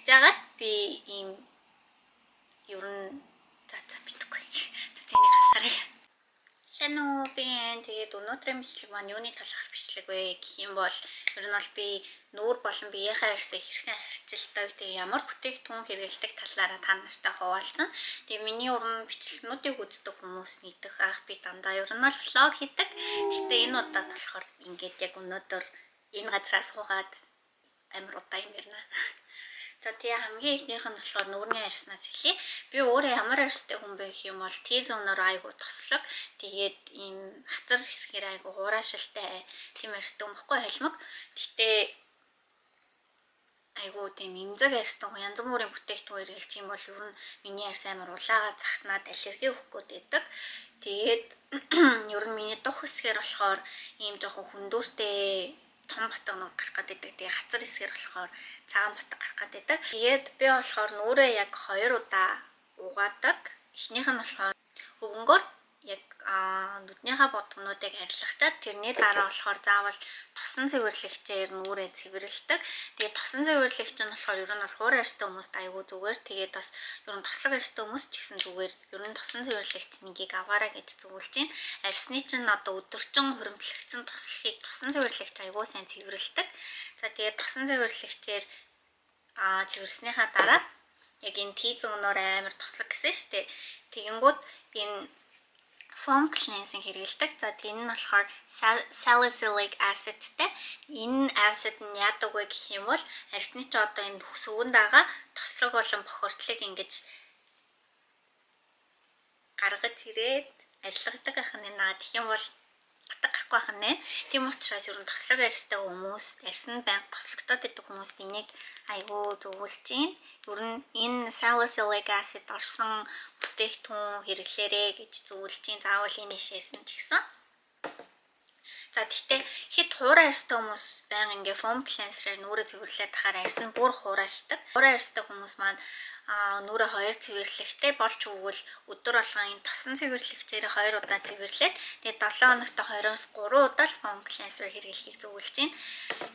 жагаад би ийм ер нь за битгүй. Тэнийг хасараа. Шануу би тэгээд өнөөдрийн бичлэг маань юуны талаар бичлэг вэ гэх юм бол ер нь бол би нүүр болон биеийнхээ арьсыг хэрхэн харьцалдаг тэгээд ямар бүтээгдэхүүн хэрэглэдэг талаараа та нартай хуваалцсан. Тэгээд миний уран бичлэгнүүдийг үздэг хүмүүс мэдэх ах би дандаа ер нь бол влог хийдэг. Гэхдээ энэ удаад болохоор ингээд яг өнөөдөр энэ газраас суугаад амар удаа юм ярина. За тэгээ хамгийн ихнийх нь болохоор нүүрний арьснаас эхлэе. Би өөрөө ямар арьстай хүн бэ гэх юм бол T-зоноор айгу тослог. Тэгээд ийм хацар хэсгээр айгу хураашилтай тийм арьстай юм баггүй халимаг. Гэхдээ айгу тийм имзэг арьстай хүн янз бүрийн бүтээгдэхүүн хэрэглэж юм бол ер нь миний арьс амар улаагаа захнаад аллерги өгөх гээд байдаг. Тэгээд ер нь миний дух хэсгээр болохоор ийм жоохон хүндүүртэй том батгнууд гарах гэдэг. Тэгээ хацар хэсгээр болохоор цагаан батг гарах гэдэг. Тэгээд би болохоор нүрээ яг 2 удаа угаадаг. Эхнийх нь болохоор өвөнгөөр яг нүднийхээ бодгонуудыг арилгачаад тэрний дараа болохоор заавал тосон цэвэрлэгчээр нүрээ цэвэрлдэг. Тэгээд тосон цэвэрлэгч нь болохоор ер нь бол хуур арьстай хүмүүст аягүй зүгээр. Тэгээд бас ер нь тослог арьстай хүмүүс ч гэсэн зүгээр. Ер нь тосон цэвэрлэгч нэгийг аваарай гэж зөвлөж байна. Арьсны чинь одоо өдөржин хуримтлагдсан тослохыг тосон цэвэрлэгч аягүй сайн цэвэрлдэг. За тэгээд тосон цэвэрлэгчээр цэвэрснийхаа дараа яг энэ T-зоноор амар тослог гэсэн шүү дээ. Тэгэнгүүт энэ foam cleansing хэрэгэлдэг. За энэ нь болохоор salicylic acidтэй. Энэ acid нь яадаг вэ гэх юм бол арьсны ч одоо энэ сүгэнд байгаа тослог болон бохирдлыг ингэж гаргаж ирээд арилгадаг ахын наа гэх юм бол батг гарахгүй ахын нэ. Тийм учраас ер нь тослог арьстай хүмүүс, арьс нь байнга тослогдоод байдаг хүмүүст энийг айгүй зөвлөж байна. Ер нь энэ salicylic acid орсон бүтээгдэхүүн хэрэглээрэй гэж зөвлөж байна. Заавал энэ ишээсэн ч гэсэн. За тэгтээ хит хуурай арьстай хүмүүс байнга ингээ foam cleanser-ээр нүрээ цэвэрлээд тахаар арьс нь бүр хуурайшдаг. Хуурай арьстай хүмүүс маань нүрээ 2 цэвэрлэхтэй болж өгвөл өдөр болгон энэ тосон цэвэрлэгчээр 2 удаа цэвэрлээд тэгээд 7 хоногт 2-оос 3 удаа л foam cleanser хэрэглэхийг зөвлөж байна.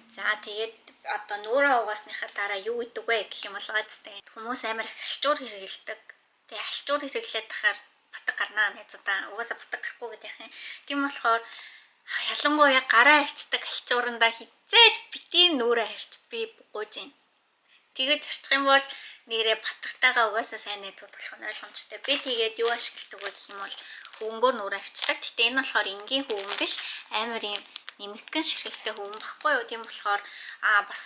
За тэгээд одоо нүрээ угаасныхаа дараа юу идэг вэ гэх юм бол гацтай. Хүмүүс амар их алчуур хэрэглэдэг. Тэгээд алчуур хэрэглээд тахаар батг гарнаа найзуудаа. Угаасаа батг гарахгүй гэдэг юм. Тийм болохоор ялангуяа гараа арчдаг алчуурандаа хизээж битийн нүрээ арч би гуйж байна. Тэгээд зарчих юм бол нэрээ батгатайгаа угаасаа сайн найзууд болох нь ойлгомжтой. Би тэгээд юу ашигладаг вэ гэх юм бол хөвөнгөөр нүрээ арчдаг. Гэтэ энэ болохоор энгийн хөвөн биш. Амар юм нэмэгхэн ширхэгтэй хөвөн баггүй юу. Тийм болохоор бас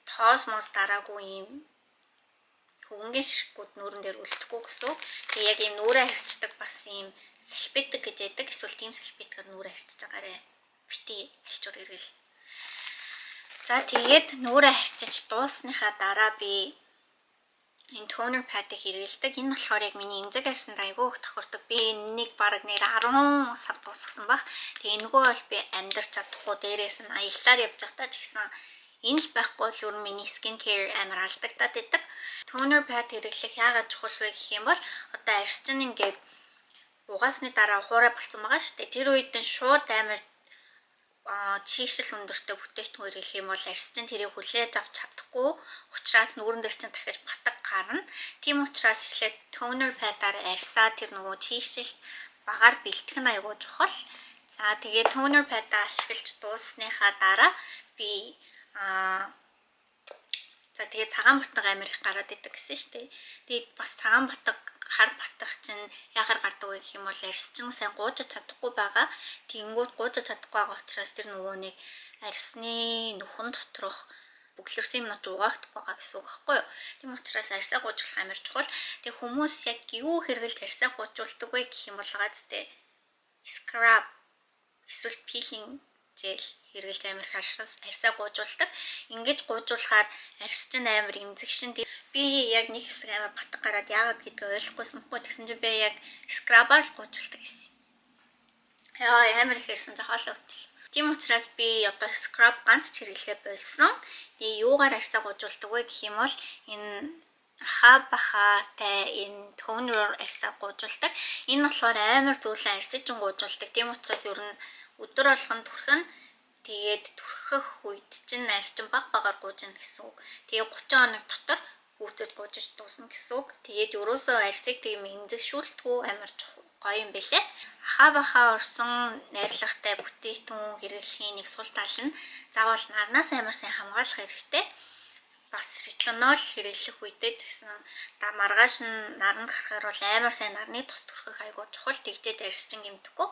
тоос мос дараагүй юм хөвөнгөний ширхгүүд нүрэн дээр үлдэхгүй гэсэн. Тэгээ яг юм нүрээ арчдаг бас юм салфетик гэж яддаг. Эсвэл тийм салфетикээр нүрээ арчиж байгаарэ. Бити алчуур иргэл. За тэгээд нүрээ арчиж дуусныхаа дараа би энэ toner pad-ыг хэрэглэдэг. Энэ болохоор яг миний эмзэг арьсанд айгүй их тохирдог. Би энийг бараг нэр 10 сар дуусгасан баг. Тэгээ энэгүй бол би амьдарч чадахгүй. Дээрээс нь аяллаар явж байхдаа ч гэсэн энэ л байхгүй л өөр миний skin care амар алдагдаад байдаг. Toner pad хэрэглэх яагаад чухал вэ гэх юм бол одоо арьс чинь ингээд угаасны дараа хуурай болцсон байгаа шүү дээ. Тэр үед нь шууд амар чийшил өндөртэй бүтээгдэхүүн хэрэглэх юм бол арьс чинь тэрийг хүлээж авч чадахгүй. Учираас нүүрэн дээр чинь дахиж батг гарна. Тийм учраас эхлээд toner pad-аар арьсаа тэр нөгөө чийшил багаар бэлтгэх нь аягүй чухал. За тэгээд toner pad-аа ашиглаж дууссныхаа дараа би за тэгээд цагаан батг амар их гараад идэг гэсэн шүү дээ. Тэгээд бас цагаан батг хар батгах чинь ягаар гардаг вэ гэх юм бол арьс чинь сайн гуужиж чадахгүй байгаа. Тэнгүүд гуужиж чадахгүй байгаа учраас тэр нөгөө нэг арьсны нүхэн доторх бүглэрсэн юмнууд угаагдахгүй байгаа гэсэн үг байхгүй юу? Тийм учраас арьсаа гуужуулах амар чухал. Тэг хүмүүс яг юу хэрэглэж арьсаа гуужуулдаг вэ гэх юм бол гацтэй scrub эсвэл peeling gel хэрэглэж амар арьсаа гуужуулдаг. Ингэж гуужуулахаар арьс чинь амар эмзэгшин. Би яг нэг хэсэг амар батг гараад яагаад гэдгийг ойлгохгүйсэн мөхгүй тэгсэн чинь би яг scrub-аар л гуужуулдаг гэсэн. Яа амар их ирсэн жахаалаа өтөл. Тийм учраас би одоо scrub ганц ч хэрэглэхээ болсон. Тэгээ юугаар арьсаа гуужуулдаг вэ гэх юм бол энэ хабахатай энэ toner арьсаа гуужуулдаг. Энэ болохоор амар зүйлэн арьсыг чинь гуужуулдаг. Тийм учраас ер нь өдөр болгон түрхэн Тэгээд түрхэх үед чинь арьс чинь баг багаар гуужна гэсэн үг. Тэгээд 30 хоног дотор хүүхэд гуужиж дуусна гэсэн үг. Тэгээд ерөөсөө арьсыг тийм эндэгшүүлтгүү амар гоё юм бэлээ. Ахаа бахаа орсон найрлагатай бүтээгдэхүүн хэрэглэхийн нэг сул тал нь заавал нарнаас амар сайн хамгаалах хэрэгтэй. Бас ретинол хэрэглэх үедээ гэсэн маргааш нь наранд гарахаар бол амар сайн нарны тус түрхэх айгуу чухал, тэгжээж арьс чинь гэмтэхгүй.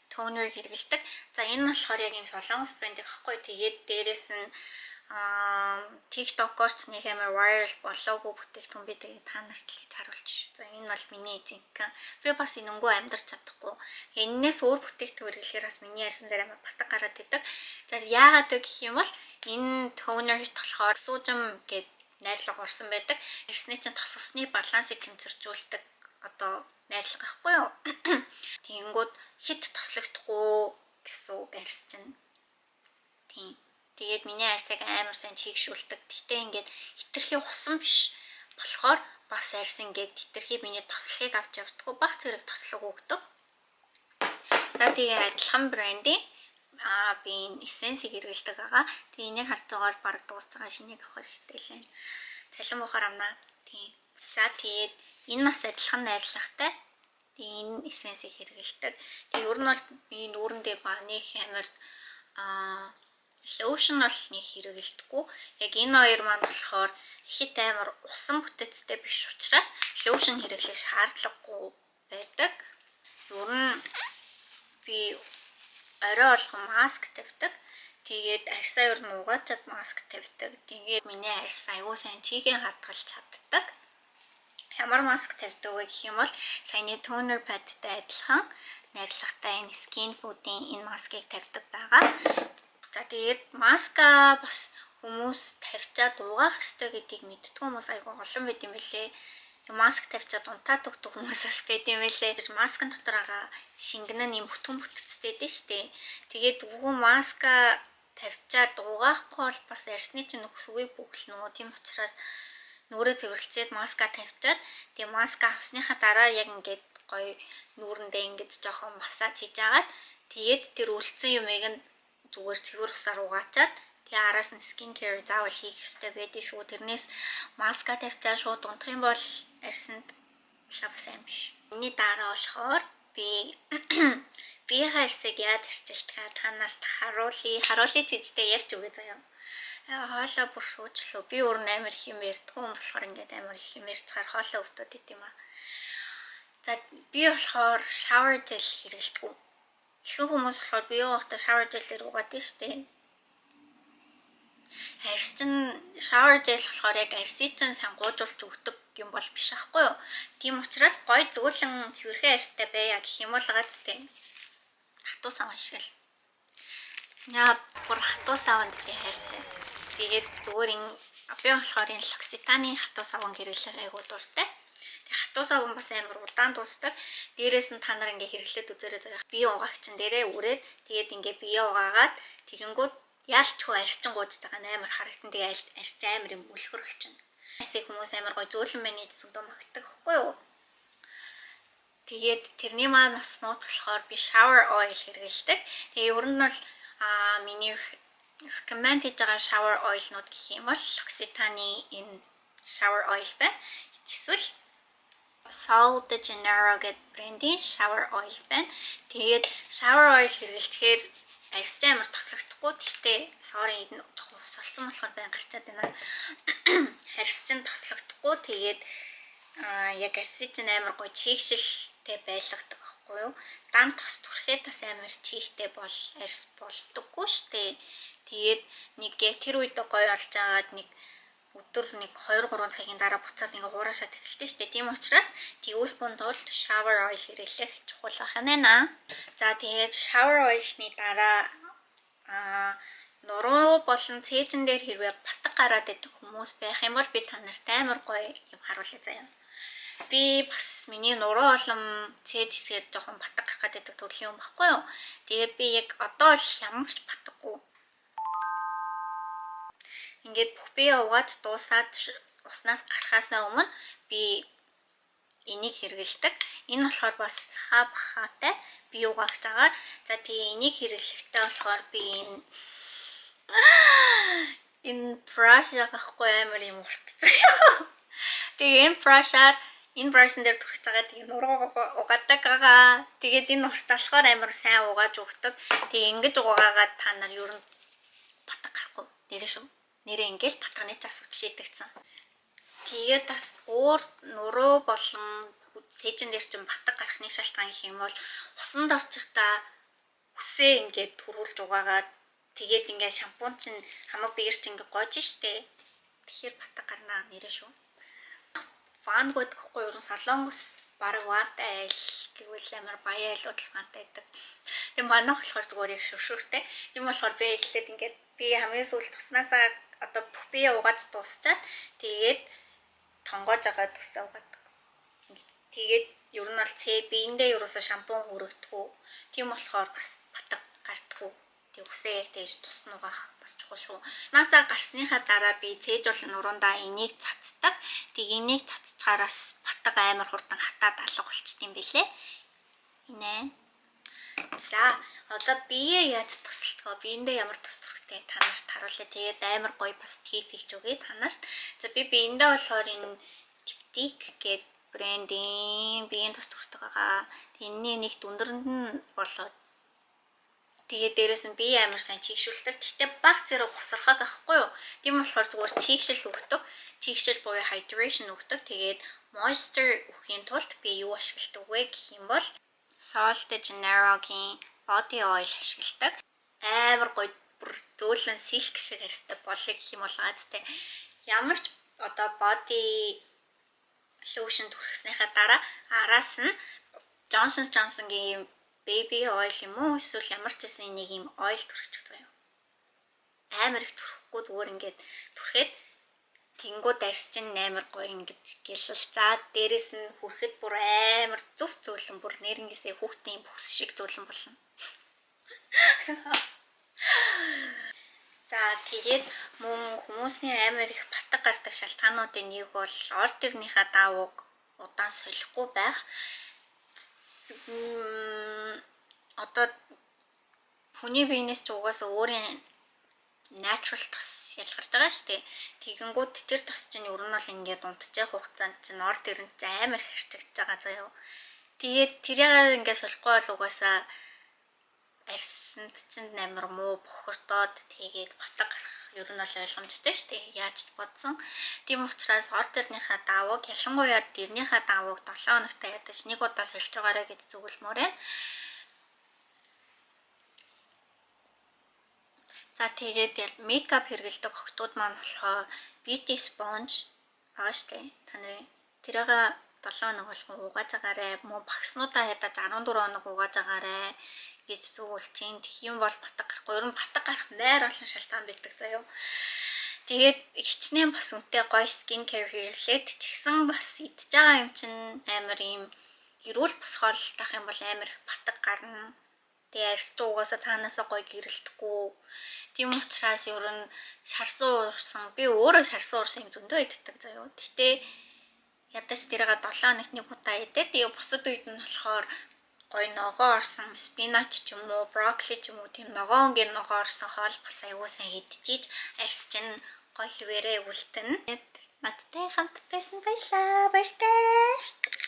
Тонер хэрэгэлдэг. За энэ нь болохоор яг юм солонгос брэнд гэхгүй. Тэгээд дээрэс нь TikTok-оор ч нэг амар viral болоогүй бүтээгдэхүүн би тэгээд та нарт л хийж харуулж шүү. За энэ бол миний жинхэнэ. Би бас энэнгүү амьдрч чадахгүй. Эннээс өөр бүтээгдэхүүн хэрэглэхээр бас миний арьсан дээр амар батг гараад идэг. За яагаад вэ гэх юм бол энэ тонерт болохоор сужим гэд найрлага орсон байдаг. Арьсны чинь тос усны балансыг тэмцэржүүлдэг одоо найрлага байхгүй юу? Тэгэнгүүт хит тослогдохгүй гэсэн үг арьс чинь. Тийм. Тэгээд миний арьсыг амар сайн чийгшүүлдэг. Гэтэ ингээд хитрхи усан биш болохоор бас арьс ингээд хитрхи миний тослохыг авч явдаггүй, баг зэрэг тослог өгдөг. За тэгээ адилхан брендийн би энэ эссенсийг хэрэглэдэг байгаа. Тэгээ энийг харж байгаа бол баг дуусж байгаа, шинийг авах хэрэгтэй л байна. Цалин бухаар амнаа. Тийм. За тэгээд энэ бас адилхан найрлагатай. Энэ эссенсийг хэрэглэдэг. Тэгээ ер нь бол би нүүрэндээ ба нэг амар лошн бол нэг хэрэглэдэггүй. Яг энэ хоёр маань болохоор хит амар усан бүтэцтэй биш учраас лошн хэрэглэх шаардлагагүй байдаг. Ер нь би орой болгон маск тавьдаг. Тэгээд арьсаа ер нь угаачаад маск тавьдаг. Тэгээд миний арьс аюу сайн чигээр хадгалж чаддаг. Ямар маск тавьдаг вэ гэх юм бол саяны toner pad-тай адилхан найрлагатай энэ skin food-ийн энэ маскыг тавьдаг байгаа. За тэгээд маска бас хүмүүс тавьчаад угаах ёстой гэдгийг мэддэг хүмүүс айгүй олон байт юм билээ. Маск тавьчаад унтаад өгдөг хүмүүсээс байт юм билээ. Маскын дотор байгаа шингэн нь юм бүтгэн бүтцтэй дээ штэ. Тэгээд бүгэн маска тавьчаад угаахгүй бол бас арьсны чинь нөхсөвийг бүглэнэ. Тийм учраас нүрээ цэвэрлцээд маска тавьчаад тэгээ маска авсныхаа дараа яг ингээд гоё нүүрэндээ ингээд жоохон массаж хийж агаад тэгээд тэр үлдсэн юмыг нь зүгээр цэвэр усаар угаачаад тэгээ араас нь skin care заавал хийх хэрэгтэй байдаг шүү. Тэрнээс маска тавьчаа шууд унтах юм бол арьсанд лав сайн биш. Миний дараа болохоор би арьсыг яаж арчилтгаа та нарт харуулъя чижтэй ярьж өгье заяа. Хоолоо бүр суучлаа. Би өөр амар их юм ярьдгүй юм болохоор ингээд амар их юм ярьцгаар хоолоо өвдөд ит юм аа. За би болохоор shower gel хэрэглэдэг. Ихэнх хүмүүс болохоор бие угаахдаа shower gel-ээр угаадаг штеп. Арьс чинь shower gel болохоор яг арьсыг чинь сангуужуулж өгдөг юм бол биш аахгүй юу? Тийм учраас гой зөөлөн цэвэрхэн арьстай байя гэх юм бол гацтэй. Хатуу сав ашигла. Яа бүр хатуу савнд би хайртай. Тэгээд зүгээр энэ би болохоор энэ L'Occitane хатуу савн хэрэглэх айгуу дуртай. Тэгээд хатуу савн бас амар удаан дуусдаг. Дээрээс нь та нар ингээ хэрэглээд үзээрэй заяа. Бие угаагчин дээрээ үрээд тэгээд ингээ бие угаагаад тэгэнгүүт яалчгүй арьсчин гуйж байгаа амар харагдан. Тэгээд арьс амар юм өлгөр болчихно. Арьсыг хүмүүс амар гой зөөлөн байна гэсэн дөө магтдаг байхгүй юу? Тэгээд тэрний маань бас нууцлахаар би shower oil хэрэглэдэг. Тэгээд ер нь бол миний recommend хийж байгаа shower oil-нууд гэх юм бол L'Occitane энэ shower oil байна. Эсвэл Sol de Janeiro гэдэг брендийн shower oil байна. Тэгээд shower oil хэрэглэхээр арьс амар тослогдохгүй. Гэхдээ sorry энэ солсон болохоор байн гарчаад байна. Арьс чинь тослогдохгүй. Тэгээд яг арьсыг чинь амар гоё чийгшилтэй байлгадаг байхгүй юу? Дан тос түрхээ бас амар чийгтэй бол арьс болдоггүй штэ. Тэгээд нэг тэр үед гоё олж агаад нэг өдөр нэг 2-3 цагийн дараа буцаад ингээ хураашаад эхэлдэг штэ. Тийм учраас тэгүүлэхгүй тулд shower oil хэрэглэх чухал байна. За тэгээд shower oil-ны дараа нуруу болон цээжин дээр хэрвээ батг гараад идэх хүмүүс байх юм бол би та нарт амар гоё юм харуулъя заяа. Би бас миний нуруу болон цээж хэсгээр жоохон батг гарах гэдэг төрлийн юм баггүй юу. Тэгээд би яг одоо л ямар ч батггүй. Ингээд бүх бие угаад дуусаад уснаас гарахаас өмнө би энийг хэрэгэлдэг. Энэ болохоор бас хаатай би угааж байгаа. За тэгээ энийг хэрэглэхдээ болохоор би энэ brush авахгүй амар юм уртцаа. Тэгээ энэ brush-ын дээр түрхэж байгаа тэгээ нуруу угаадаг байгаа. Тэгээд энэ урт болохоор амар сайн угааж өгдөг. Тэгээ ингэж угаагаад та нар ер нь батг гарахгүй нэрээ шүү. Нэрээ ингээл батганы ч асууж шийдэгцэн. Тэгээд бас өөр нуруу болон сэжин дээр чинь батг гарахны шалтгаан гэх юм бол усанд орчихдаа үсээ ингээд төрүүлж угаагаад тэгээд ингээд шампунь чинь хамаг биер чинь ингээд гоож штэ. Тэгэхээр батг гарнаа нэрээ шүү. Ван гэдэгхгүй юу солонгос бараг ваатай айл гэвэл амар баяа айлууд вантай байдаг. Тэгээ манайх болохоор зүгээр их шүршүүртэй. Тийм болохоор би эхлээд ингээд би хамгийн сүүлд туснасаа одоо бүх бие угааж дуусчаад тэгээд тонгоож агаад үсээ угаадаг. Тэгээд ер нь бол биендээ ерөөсө шампунь хүрэгдэхгүй. Тийм болохоор бас батг гардаггүй. Тэг үсээ тэгж тусна угаах бас чухал шүү. Туснасаа гарсныхаа дараа би цээж бол нуруундаа энийг цацдаг. Тэг энийг цацчаараас батг амар хурдан хатаад алга болчт юм бэлээ. Инээ. За одоо бие яаж тусалдгаа биендээ ямар тус төрхтэй та нарт харуулъя. Тэгээд амар гоё бас тип хэлж өгье та нарт. За би биендээ болохоор энэ Tiptik гэдэг брендийн биеийн тус төрхтэй байгаа. Энэний нэг дүндрэнд нь болоод тэгээд дээрээс нь бие амар сайн чийгшүүлдэг. Гэхдээ баг зэрэг усрахаг ахгүй юу? Тийм болохоор зүгээр чийгшил өгдөг. Чийгшил буюу hydration өгдөг. Тэгээд moisture өгөхийн тулд би юу ашигладаг вэ гэх юм бол Sol de Janeiroгийн body oil ашигладаг. Амар гоё зөөлөн силк шиг харьцдаг болыг гэх юм бол газтай. Ямар ч одоо body lotion түрхснийхаа дараа араас нь Johnson Johnson-гийн baby oil юм уу эсвэл ямар ч гэсэн нэг юм oil түрхчих заяа. Амар их түрхэхгүй зүгээр ингээд түрхэд тэнгууд арьс чинь амар гоё ингэж гэлэл. За дээрэс нь хүрэхэд бүр амар зөв зөөлөн бүр нэрнгээсээ хүүхдийн бүс шиг зөөлөн болно. За тэгээд мөн хүмүүсийн амар их батг гардаг шалтгаануудын нэг бол ордерныхаа даавууг удаан солихгүй байх. Одоо хүний биенээс ч угаасаа өөрийн natural тос ялгарч байгаа шүү дээ. Тэгэнгүүт тэр тос чинь ер нь бол ингээд унтчих хугацаанд чинь ордер нь амар хэрчэгдэж байгаа заяа. Тэгээд тэрийг ингээд солихгүй бол угаасаа арьсанд чинь амар муу бохирдоод тэгээд батг гарах ер нь бол ойлгомжтой шүү дээ. Яаж бодсон. Тийм учраас ордерныхаа даавууг ялангуяа дэрнийхаа даавууг 7 хоногтой ядаж нэг удаа сольж байгаарэ гэж зөвлөмөр байна. За тэгээд мейкап хэрэгэлдэг охтууд маань болохоор beauty sponge байгаа шүү дээ. Та нарын тэрийг 7 хоног болгон угааж агаарэ. Мөн багснуудаа ядаж 14 хоног угааж агаарэ гэж зөвлөж чинь. Тэгэх юм бол батг гарахгүй. Ер нь батг гарах маяр олон шалтгаан байдаг заяа. Тэгээд хичнээн бас үнэтэй гоё skin care хэрэглээд ч гэсэн бас идж байгаа юм чинь амар юм эрүүл босгоол тах юм бол амар их батг гарна. Тэгээ арьс угаасаа цаанаасаа гоё гэрэлтэхгүй. Тийм учраас ер нь шарсан уурсан би өөрөө шарсан уурсан юм зөндөө иддэг заяа. Гэтэ ядаж тэрийг 7 хоногт нэг удаа идээд тэгээ бусад үед нь болохоор гоё ногоо орсон спинач ч юм уу, брокколи ч юм уу тийм ногоонгийн ногоо орсон хоол бас аюул сайн идчихийж арьс чинь гоё хിവэрээ үлдэнэ. Надтай хамт байсан баярлаа. Баяртай.